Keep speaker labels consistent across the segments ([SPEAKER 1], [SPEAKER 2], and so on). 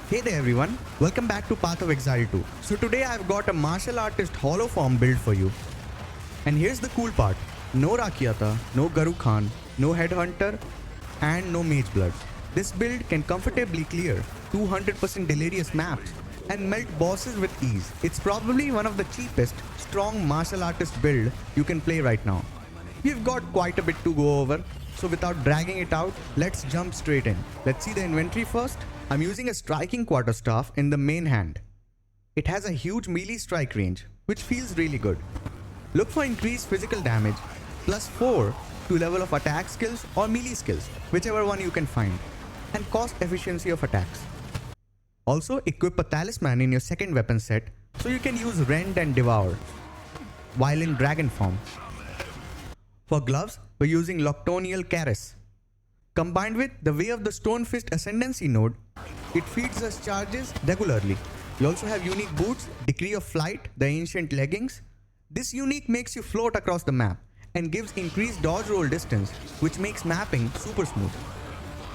[SPEAKER 1] Hey there everyone, welcome back to Path of Exile 2. So today I've got a martial artist hollow form build for you. And here's the cool part, no Rakiata, no Garu Khan, no Headhunter and no Mage Blood. This build can comfortably clear 200% delirious maps and melt bosses with ease. It's probably one of the cheapest, strong martial artist build you can play right now. We've got quite a bit to go over, so without dragging it out, let's jump straight in. Let's see the inventory first. I'm using a striking quarterstaff in the main hand. It has a huge melee strike range, which feels really good. Look for increased physical damage, plus 4 to level of attack skills or melee skills, whichever one you can find, and cost efficiency of attacks. Also, equip a talisman in your second weapon set, so you can use Rend and Devour, while in dragon form. For gloves, we're using Loctonial Caress. Combined with the Way of the Stone Fist Ascendancy node, it feeds us charges regularly. We also have unique boots, Decree of Flight, the Ancient Leggings. This unique makes you float across the map and gives increased dodge roll distance, which makes mapping super smooth.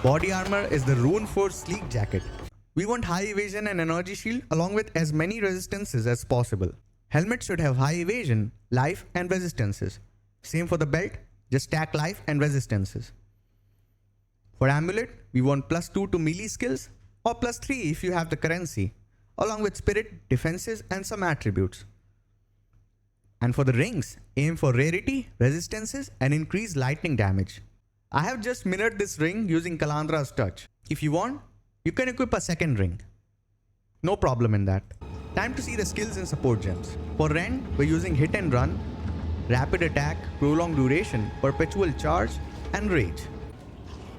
[SPEAKER 1] Body armor is the Rune Force Sleek Jacket. We want high evasion and energy shield along with as many resistances as possible. Helmet should have high evasion, life and resistances. Same for the belt, just stack life and resistances. For amulet, we want plus 2 to melee skills or plus 3 if you have the currency, along with spirit, defenses and some attributes. And for the rings, aim for rarity, resistances and increased lightning damage. I have just mirrored this ring using Kalandra's touch. If you want, you can equip a second ring. No problem in that. Time to see the skills and support gems. For Rend, we're using Hit and Run, Rapid Attack, Prolonged Duration, Perpetual Charge and Rage.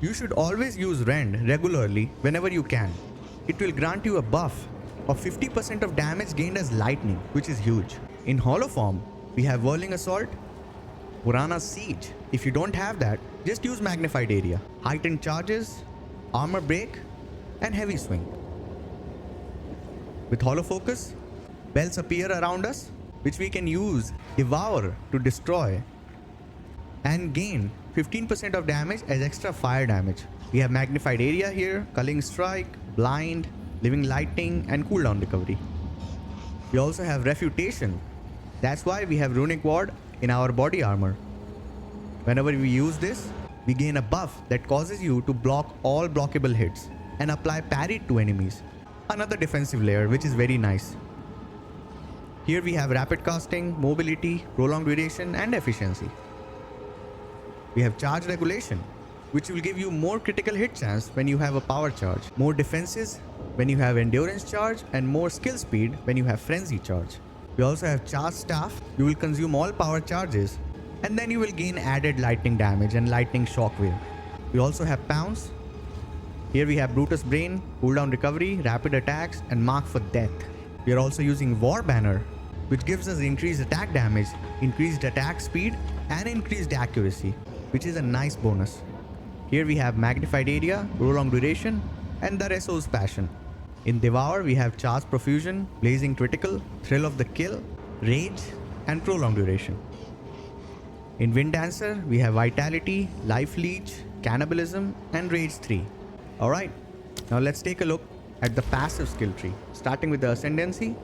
[SPEAKER 1] You should always use Rend regularly whenever you can. It will grant you a buff of 50% of damage gained as lightning, which is huge. In hollow form, we have Whirling Assault, Urana's Siege. If you don't have that, just use Magnified Area, Heightened Charges, Armor Break, and Heavy Swing. With Hollow Focus, bells appear around us, which we can use Devour to destroy and gain 15% of damage as extra fire damage. We have Magnified Area here, Culling Strike, Blind, Living Lightning and Cooldown Recovery. We also have Refutation. That's why we have Runic Ward in our body armor. Whenever we use this, we gain a buff that causes you to block all blockable hits and apply parry to enemies. Another defensive layer which is very nice. Here we have Rapid Casting, Mobility, Prolonged Duration and Efficiency. We have Charge Regulation, which will give you more critical hit chance when you have a power charge, more defenses when you have Endurance Charge and more skill speed when you have Frenzy Charge. We also have Charge Staff. You will consume all power charges and then you will gain added lightning damage and lightning shockwave. We also have Pounce. Here we have Brutus Brain, Cooldown Recovery, Rapid Attacks and Mark for Death. We are also using War Banner, which gives us increased attack damage, increased attack speed and increased accuracy, which is a nice bonus. Here we have Magnified Area, Prolonged Duration and the Resso's Passion. In Devour we have Charge Profusion, Blazing Critical, Thrill of the Kill, Rage and Prolonged Duration. In Wind Dancer we have Vitality, Life Leech, Cannibalism and Rage 3. Alright, now let's take a look at the passive skill tree. Starting with the Ascendancy,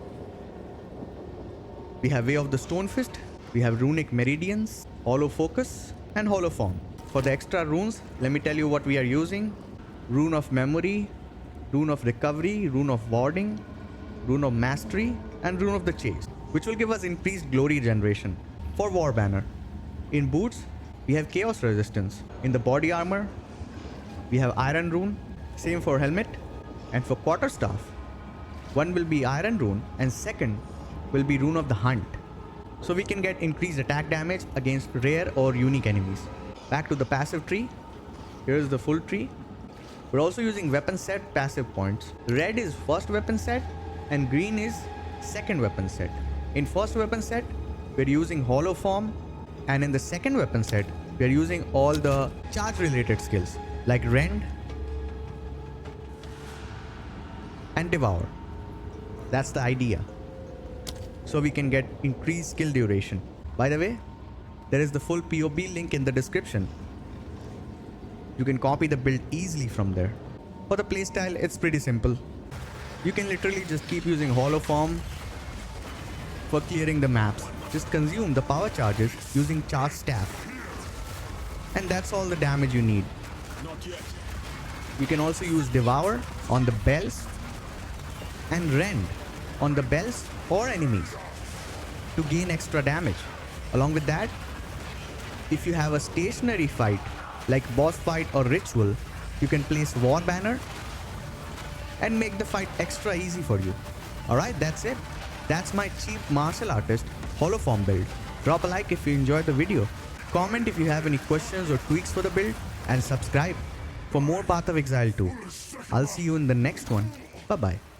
[SPEAKER 1] we have Way of the Stone Fist, we have Runic Meridians, Hollow Focus and Hollow Form. For the extra runes, let me tell you what we are using. Rune of Memory, Rune of Recovery, Rune of Warding, Rune of Mastery and Rune of the Chase, which will give us increased glory generation. For War Banner, in boots, we have Chaos Resistance. In the body armor, we have Iron Rune, same for helmet. And for Quarterstaff, one will be Iron Rune and second will be Rune of the Hunt. So we can get increased attack damage against rare or unique enemies. Back to the passive tree. Here's the full tree. We're also using weapon set passive points. Red is first weapon set and green is second weapon set. In first weapon set, we're using Hollow Form, and in the second weapon set, we're using all the charge related skills like Rend and Devour. That's the idea. So we can get increased skill duration. By the way, there is the full POB link in the description. You can copy the build easily from there. For the playstyle, it's pretty simple. You can literally just keep using Hollow Form for clearing the maps. Just consume the power charges using Charge Staff. And that's all the damage you need.
[SPEAKER 2] Not yet.
[SPEAKER 1] You can also use Devour on the bells and Rend on the bells or enemies to gain extra damage. Along with that, if you have a stationary fight like boss fight or ritual, you can place War Banner and make the fight extra easy for you. Alright, that's it. That's my cheap martial artist Hollow Form build. Drop a like if you enjoyed the video. Comment if you have any questions or tweaks for the build, and subscribe for more Path of Exile 2. I'll see you in the next one. Bye bye.